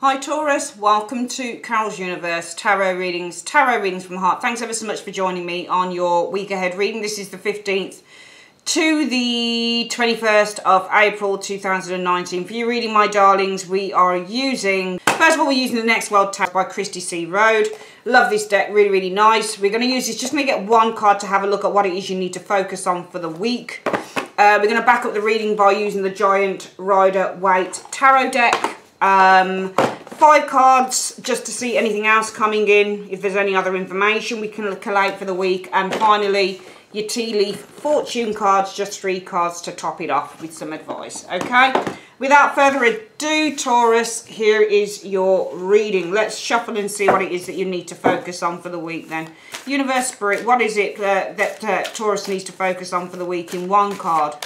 Hi Taurus, welcome to Carol's Universe Tarot Readings from Heart. Thanks ever so much for joining me on your week ahead reading. This is the 15th to the 21st of April 2019. For your reading, my darlings, we are using, first of all, we're using the Next World Tarot by Christy C. Rode. Love this deck, really, really nice. We're going to use this, just going to get one card to have a look at what it is you need to focus on for the week. We're going to back up the reading by using the Giant Rider Waite Tarot deck. 5 cards just to see anything else coming in. If there's any other information we can collate for the week. And finally, your tea leaf fortune cards, just 3 cards to top it off with some advice. Okay, without further ado, Taurus, here is your reading. Let's shuffle and see what it is that you need to focus on for the week then. Universe, Spirit, what is it that Taurus needs to focus on for the week in one card?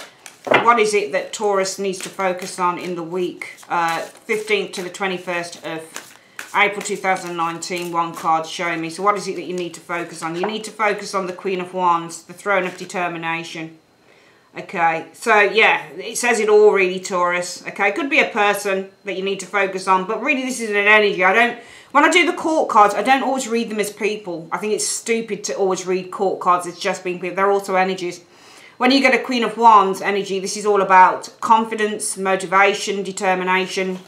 What is it that Taurus needs to focus on in the week, 15th to the 21st of April 2019, one card showing me. So what is it that you need to focus on? You need to focus on the Queen of Wands, the Throne of Determination. Okay, so yeah, it says it all really, Taurus. Okay, it could be a person that you need to focus on, but really this is an energy. When I do the court cards, I don't always read them as people. I think it's stupid to always read court cards as just being people. They're also energies. When you get a Queen of Wands energy, this is all about confidence, motivation, determination.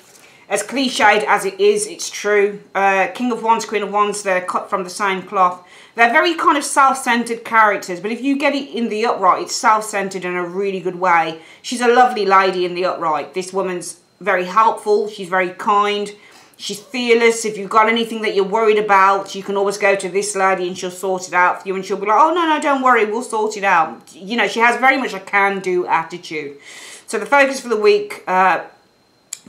As cliched as it is, it's true. King of Wands, Queen of Wands, they're cut from the same cloth. They're very kind of self-centered characters, but if you get it in the upright, it's self-centered in a really good way. She's a lovely lady in the upright. This woman's very helpful. She's very kind. She's fearless. If you've got anything that you're worried about, you can always go to this lady and she'll sort it out for you. And she'll be like, oh, no, don't worry, we'll sort it out. You know, she has very much a can-do attitude. So the focus for the week,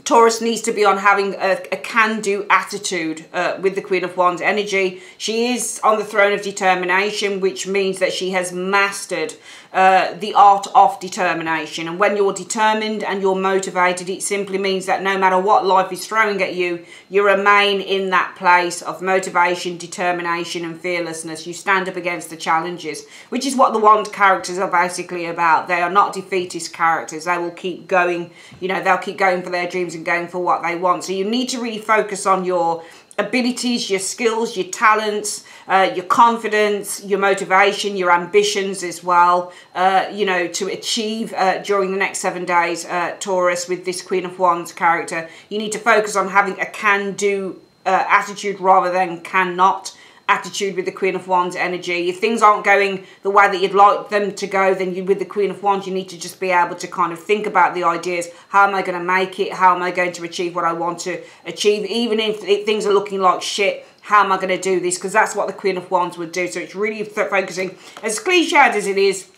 Taurus needs to be on having a can-do attitude with the Queen of Wands energy. She is on the Throne of Determination, which means that she has mastered the art of determination. And when you're determined and you're motivated, it simply means that no matter what life is throwing at you, you remain in that place of motivation, determination and fearlessness. You stand up against the challenges, which is what the Wand characters are basically about. They are not defeatist characters. They will keep going, you know, they'll keep going for their dreams and going for what they want. So you need to really focus on your abilities, your skills, your talents, your confidence, your motivation, your ambitions as well, you know, to achieve during the next 7 days, Taurus, with this Queen of Wands character. You need to focus on having a can-do attitude rather than cannot attitude with the Queen of Wands energy. If things aren't going the way that you'd like them to go, then with the Queen of Wands, you need to just be able to kind of think about the ideas. How am I going to make it? How am I going to achieve what I want to achieve? Even if things are looking like shit, how am I going to do this? Because that's what the Queen of Wands would do. So it's really focusing, as cliched as it is.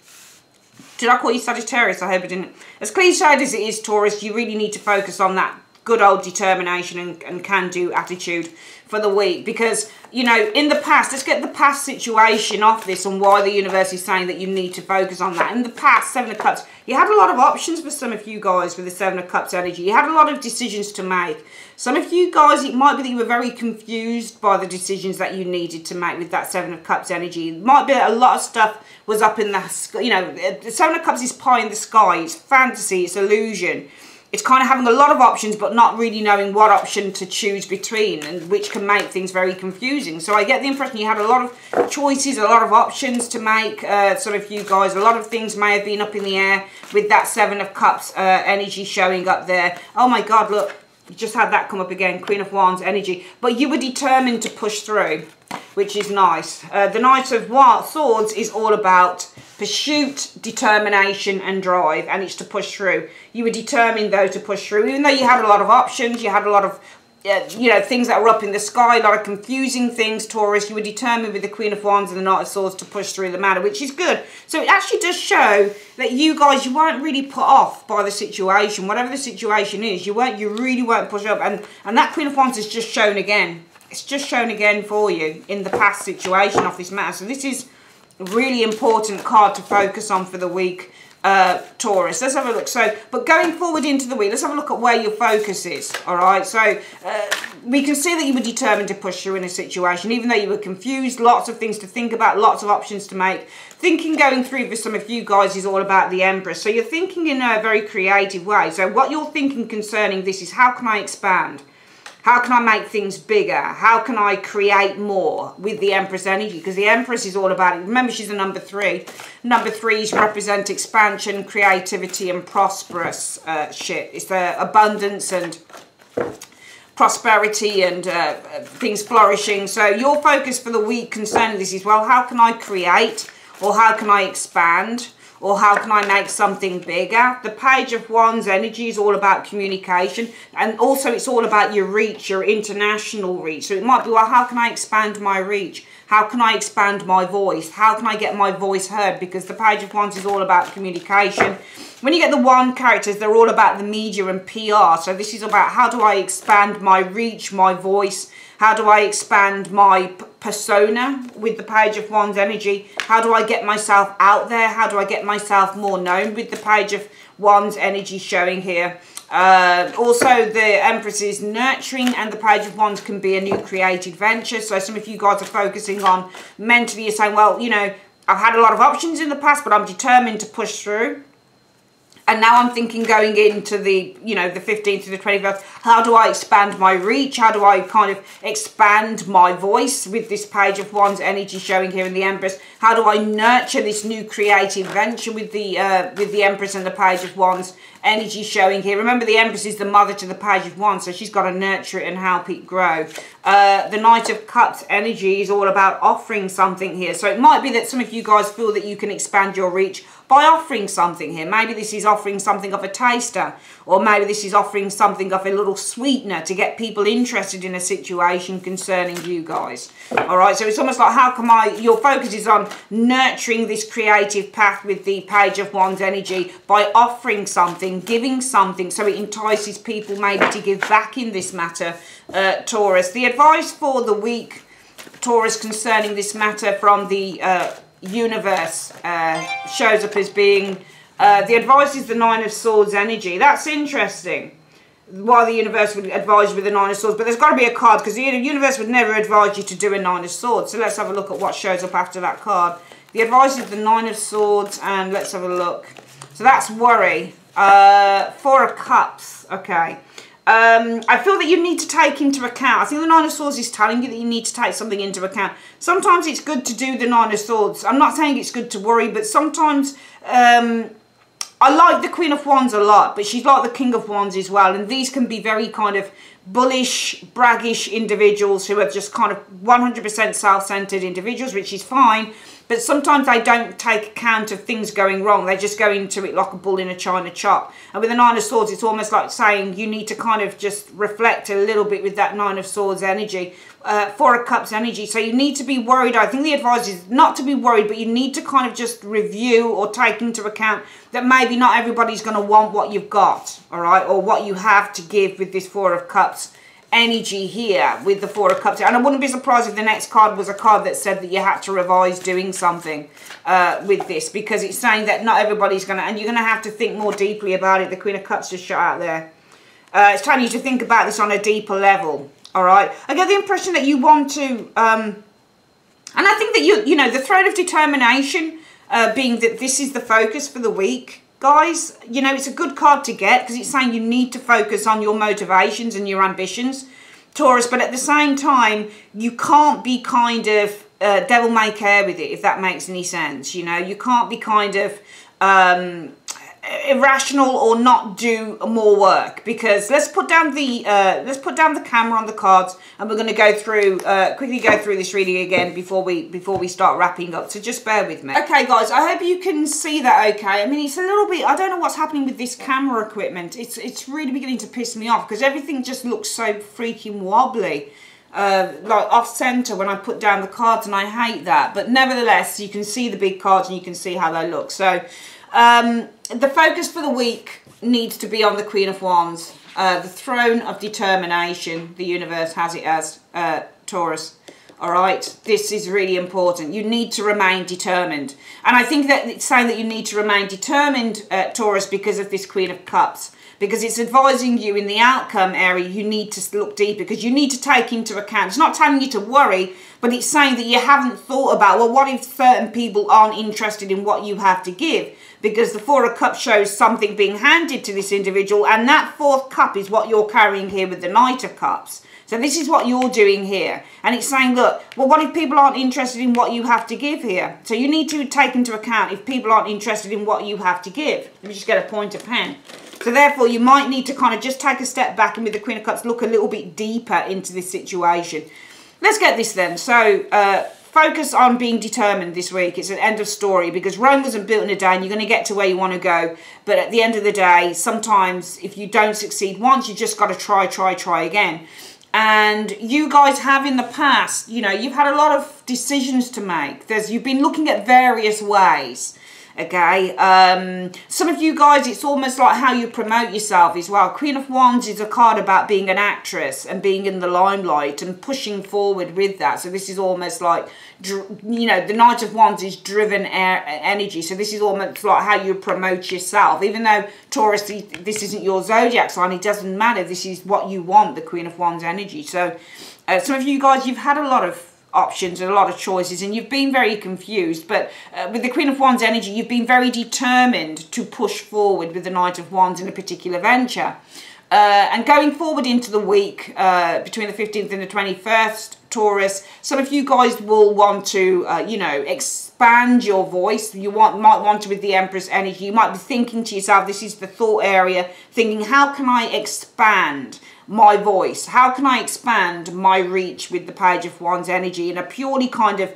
Did I call you Sagittarius? I hope I didn't. As cliched as it is, Taurus, you really need to focus on that good old determination and can-do attitude for the week. Because, you know, in the past, let's get the past situation off this and why the universe is saying that you need to focus on that. In the past, 7 of Cups, you had a lot of options for some of you guys with the 7 of Cups energy. You had a lot of decisions to make. Some of you guys, it might be that you were very confused by the decisions that you needed to make with that 7 of Cups energy. It might be that a lot of stuff was up in the sky. You know, the 7 of Cups is pie in the sky. It's fantasy. It's illusion. It's kind of having a lot of options, but not really knowing what option to choose between, and which can make things very confusing. So I get the impression you had a lot of choices, a lot of options to make, sort of you guys. A lot of things may have been up in the air with that 7 of Cups energy showing up there. Oh my God, look, you just had that come up again, Queen of Wands energy. But you were determined to push through, which is nice. The Knight of Swords is all about pursuit, determination and drive, and it's to push through. You were determined though to push through, even though you had a lot of options, you had a lot of you know, things that were up in the sky, a lot of confusing things, Taurus. You were determined with the Queen of Wands and the Knight of Swords to push through the matter, which is good. So it actually does show that you guys, you weren't really put off by the situation. Whatever the situation is, you really weren't pushed up, and that Queen of Wands is just shown again. It's just shown again for you in the past situation of this matter. So this is a really important card to focus on for the week, Taurus. Let's have a look. So, but going forward into the week, let's have a look at where your focus is. All right. So we can see that you were determined to push through in a situation, even though you were confused. Lots of things to think about, lots of options to make. Thinking going through for some of you guys is all about the Empress. So you're thinking in a very creative way. So what you're thinking concerning this is, how can I expand? How can I make things bigger? How can I create more with the Empress energy? Because the Empress is all about it. Remember, she's a number 3. Number 3s represent expansion, creativity, and prosperous shit. It's the abundance and prosperity and things flourishing. So your focus for the week concerning this is, well, how can I create, or how can I expand, or how can I make something bigger? The Page of Wands energy is all about communication, and also it's all about your reach, your international reach. So it might be, well, how can I expand my reach? How can I expand my voice? How can I get my voice heard? Because the Page of Wands is all about communication. When you get the Wand characters, they're all about the media and PR. So this is about, how do I expand my reach, my voice? How do I expand my persona with the Page of Wands energy? How do I get myself out there? How do I get myself more known with the Page of Wands energy showing here? Also, the Empress is nurturing, and the Page of Wands can be a new creative venture. So some of you guys are focusing on mentally, you're saying, well, you know, I've had a lot of options in the past, but I'm determined to push through. And now I'm thinking, going into the, you know, the 15th to the 21st, how do I expand my reach? How do I kind of expand my voice with this Page of Wands energy showing here in the Empress? How do I nurture this new creative venture with the Empress and the Page of Wands energy showing here? Remember, the Empress is the mother to the Page of Wands, so she's got to nurture it and help it grow. The Knight of Cups energy is all about offering something here. So it might be that some of you guys feel that you can expand your reach by offering something here. Maybe this is offering something of a taster, or maybe this is offering something of a little sweetener to get people interested in a situation concerning you guys. All right, so it's almost like, how can your focus is on nurturing this creative path with the Page of Wands energy by offering something, giving something, so it entices people maybe to give back in this matter, Taurus. The advice for the week, Taurus, concerning this matter from the universe shows up as being, the advice is the Nine of Swords energy. That's interesting, why the universe would advise you with the Nine of Swords, but there's got to be a card, because the universe would never advise you to do a Nine of Swords. So let's have a look at what shows up after that card. The advice is the Nine of Swords, and let's have a look. So that's worry. Four of Cups. Okay. I feel that you need to take into account, I think the Nine of Swords is telling you that you need to take something into account. Sometimes it's good to do the Nine of Swords. I'm not saying it's good to worry, but sometimes I like the Queen of Wands a lot, but she's like the King of Wands as well. And these can be very kind of bullish, braggish individuals who are just kind of 100% self-centered individuals, which is fine. But sometimes they don't take account of things going wrong. They just go into it like a bull in a china shop. And with the Nine of Swords, it's almost like saying you need to kind of just reflect a little bit with that Nine of Swords energy. Four of Cups energy. So you need to be worried. I think the advice is not to be worried, but you need to kind of just review or take into account that maybe not everybody's going to want what you've got, all right, or what you have to give with this Four of Cups energy here with the Four of Cups. And I wouldn't be surprised if the next card was a card that said that you had to revise doing something with this, because it's saying that not everybody's going to, and you're going to have to think more deeply about it. The Queen of Cups just shot out there. It's telling you to think about this on a deeper level. All right. I get the impression that you want to, and I think that you know, the Throne of Determination being that this is the focus for the week. Guys, you know, it's a good card to get because it's saying you need to focus on your motivations and your ambitions, Taurus, but at the same time, you can't be kind of devil may care with it, if that makes any sense. You know, you can't be kind of irrational or not do more work, because let's put down the camera on the cards, and we're going to go through quickly go through this reading again before we start wrapping up, so just bear with me. Okay guys, I hope you can see that okay. I mean, it's a little bit, I don't know what's happening with this camera equipment. It's really beginning to piss me off because everything just looks so freaking wobbly, like off center when I put down the cards, and I hate that. But nevertheless, you can see the big cards and you can see how they look. So the focus for the week needs to be on the Queen of Wands, the Throne of Determination. The universe has it as Taurus. All right, this is really important. You need to remain determined. And I think that it's saying that you need to remain determined, Taurus, because of this Queen of Cups. because it's advising you in the outcome area you need to look deeper, because you need to take into account, it's not telling you to worry, but it's saying that you haven't thought about, well, what if certain people aren't interested in what you have to give? Because the Four of Cups shows something being handed to this individual, and that fourth cup is what you're carrying here with the Knight of Cups. So this is what you're doing here. And it's saying, look, well, what if people aren't interested in what you have to give here? So you need to take into account if people aren't interested in what you have to give. Let me just get a pointer pen. So therefore, you might need to kind of just take a step back and with the Queen of Cups, look a little bit deeper into this situation. Let's get this then. So focus on being determined this week. It's an end of story, because Rome wasn't built in a day and you're going to get to where you want to go. But at the end of the day, sometimes if you don't succeed once, you just got to try again. And you guys have in the past, you know, you've had a lot of decisions to make. You've been looking at various ways. Okay, some of you guys, it's almost like how you promote yourself as well. Queen of Wands is a card about being an actress and being in the limelight and pushing forward with that. So this is almost like, you know, the Knight of Wands is driven energy. So this is almost like how you promote yourself. Even though Taurus, this isn't your zodiac sign, it doesn't matter. This is what you want, the Queen of Wands energy. So some of you guys, you've had a lot of options and a lot of choices, and you've been very confused, but with the Queen of Wands energy, you've been very determined to push forward with the Knight of Wands in a particular venture. And going forward into the week, between the 15th and the 21st, Taurus, some of you guys will want to, you know, expand your voice. You might want to with the Empress energy. You might be thinking to yourself, this is the thought area, thinking, how can I expand my voice? How can I expand my reach with the Page of Wands energy in a purely kind of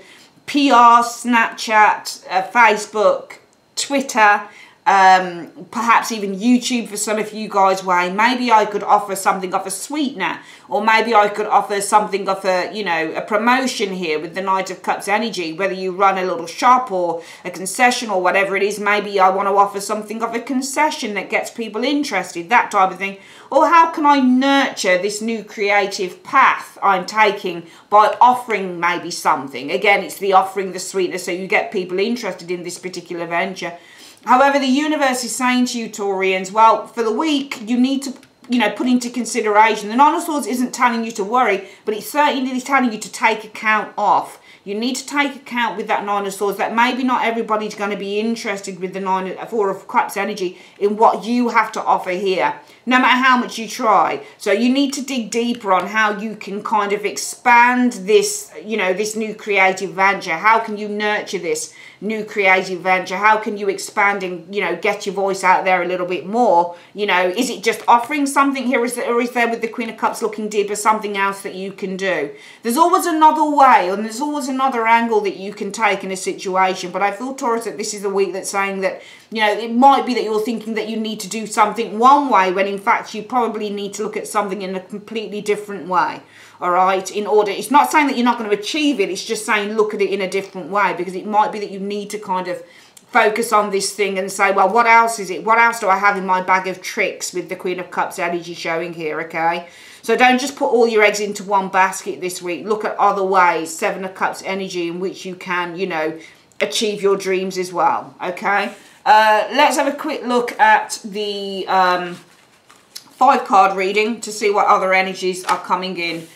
PR, Snapchat, Facebook, Twitter, perhaps even YouTube for some of you guys way. Maybe I could offer something of a sweetener, or maybe I could offer something of a, you know, a promotion here with the Knight of Cups energy, whether you run a little shop or a concession or whatever it is. Maybe I want to offer something of a concession that gets people interested, that type of thing. Or how can I nurture this new creative path I'm taking by offering maybe something? Again, it's the offering, the sweetener, so you get people interested in this particular venture. However, the universe is saying to you, Taurians, well, for the week, you need to, you know, put into consideration. The Nine of Swords isn't telling you to worry, but it's certainly telling you to take account of. You need to take account with that Nine of Swords that maybe not everybody's going to be interested with the Four of Cups energy in what you have to offer here, no matter how much you try. So you need to dig deeper on how you can kind of expand this, you know, this new creative venture. How can you nurture this new creative venture? How can you expand and, you know, get your voice out there a little bit more? You know, is it just offering something here, or is there with the Queen of Cups looking deeper something else that you can do? There's always another way, and there's always another angle that you can take in a situation. But I feel, Taurus, that this is a week that's saying that, you know, it might be that you're thinking that you need to do something one way, when in fact you probably need to look at something in a completely different way. All right, in order, it's not saying that you're not going to achieve it, it's just saying look at it in a different way, because it might be that you need to kind of focus on this thing and say, well, what else is it? What else do I have in my bag of tricks with the Queen of Cups energy showing here, okay? So don't just put all your eggs into one basket this week. Look at other ways, Seven of Cups energy, in which you can, you know, achieve your dreams as well, okay? Let's have a quick look at the 5-card reading to see what other energies are coming in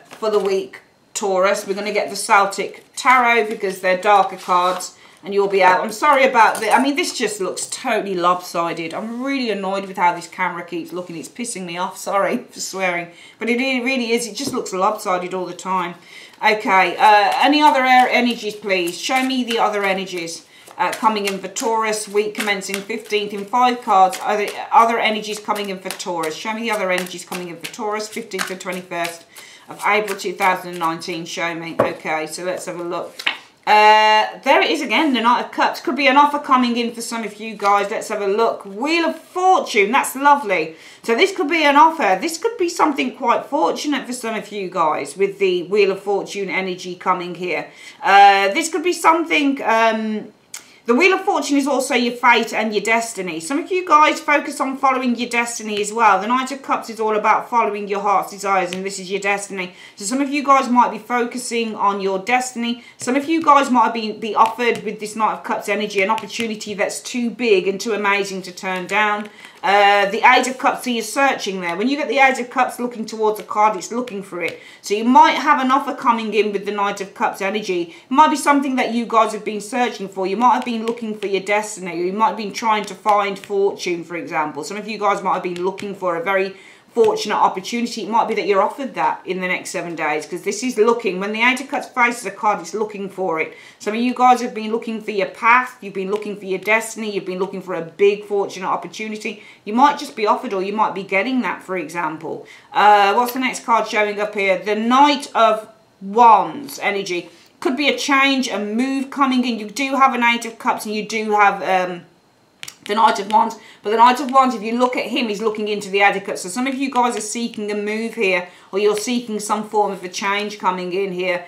for the week, Taurus. We're going to get the Celtic Tarot because they're darker cards and you'll be out. I'm sorry about that. I mean, this just looks totally lopsided. I'm really annoyed with how this camera keeps looking. It's pissing me off. Sorry for swearing. But it really is. It just looks lopsided all the time. Okay. Any other energies, please? Show me the other energies coming in for Taurus. Week commencing 15th in 5 cards. Other energies coming in for Taurus. Show me the other energies coming in for Taurus. 15th and 21st of April 2019. Show me. Okay, so let's have a look. There it is again, the Knight of Cups. Could be an offer coming in for some of you guys. Let's have a look. Wheel of Fortune. That's lovely. So this could be an offer. This could be something quite fortunate for some of you guys with the Wheel of Fortune energy coming here. This could be something... the Wheel of Fortune is also your fate and your destiny. Some of you guys focus on following your destiny as well. The Knight of Cups is all about following your heart's desires, and this is your destiny. So some of you guys might be focusing on your destiny. Some of you guys might be offered with this Knight of Cups energy an opportunity that's too big and too amazing to turn down. The Eight of Cups, so you're searching there. When you get the Eight of Cups looking towards a card, it's looking for it. So you might have an offer coming in with the Knight of Cups energy. It might be something that you guys have been searching for. You might have been looking for your destiny. Or you might have been trying to find fortune, for example. Some of you guys might have been looking for a very fortunate opportunity. It might be that you're offered that in the next 7 days, because this is looking, when the Eight of Cups faces a card, it's looking for it. Some of you guys have been looking for your path, you've been looking for your destiny, you've been looking for a big fortunate opportunity. You might just be offered, or you might be getting that, for example. What's the next card showing up here? The Knight of Wands energy. Could be a change, a move coming in. You do have an Eight of Cups, and you do have the Knight of Wands. But the Knight of Wands, if you look at him, he's looking into the Eight of Cups. So some of you guys are seeking a move here, or you're seeking some form of a change coming in here.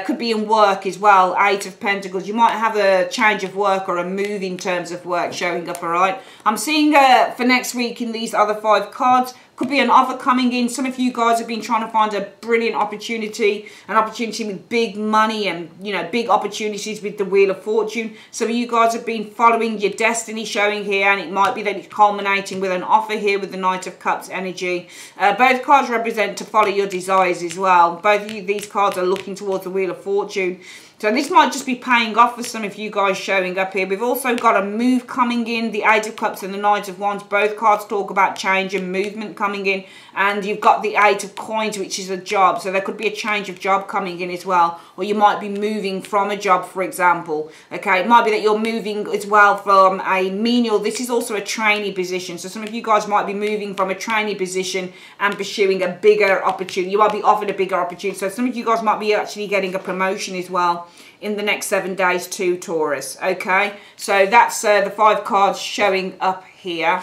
Could be in work as well. Eight of Pentacles. You might have a change of work or a move in terms of work showing up, all right? I'm seeing for next week in these other 5 cards, could be an offer coming in. Some of you guys have been trying to find a brilliant opportunity, an opportunity with big money and, you know, big opportunities with the Wheel of Fortune. Some of you guys have been following your destiny showing here, and it might be that it's culminating with an offer here with the Knight of Cups energy. Both cards represent to follow your desires as well. Both of these cards are looking towards the Wheel of Fortune. So this might just be paying off for some of you guys showing up here. We've also got a move coming in, the Eight of Cups and the Knight of Wands. Both cards talk about change and movement coming in. And you've got the Eight of Coins, which is a job. So there could be a change of job coming in as well. Or you might be moving from a job, for example. Okay, it might be that you're moving as well from a menial. This is also a trainee position. So some of you guys might be moving from a trainee position and pursuing a bigger opportunity. You might be offered a bigger opportunity. So some of you guys might be actually getting a promotion as well in the next 7 days too, Taurus. Okay, so that's the 5 cards showing up here.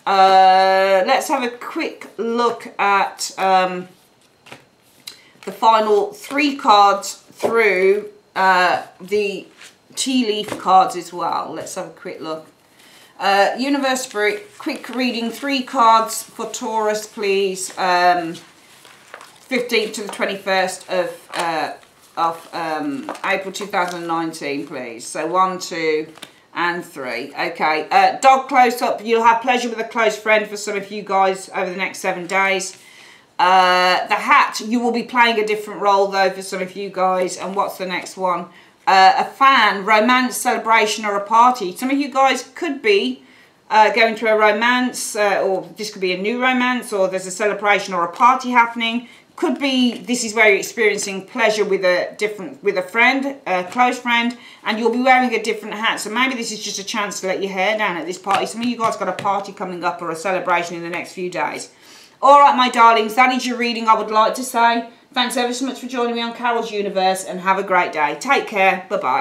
Let's have a quick look at the final 3 cards through the tea leaf cards as well. Let's have a quick look. Universe Spirit, quick reading, 3 cards for Taurus, please. 15th to the 21st of April 2019, please. So 1, 2 and 3. Okay, dog close up. You'll have pleasure with a close friend for some of you guys over the next 7 days. The hat, you will be playing a different role though for some of you guys. And what's the next one? A fan, romance, celebration or a party. Some of you guys could be going to a romance, or this could be a new romance, or there's a celebration or a party happening. Could be this is where you're experiencing pleasure with a friend, a close friend, and you'll be wearing a different hat. So maybe this is just a chance to let your hair down at this party. Some of you guys got a party coming up or a celebration in the next few days. All right, my darlings, that is your reading, I would like to say. Thanks ever so much for joining me on Carol's Universe, and have a great day. Take care. Bye-bye.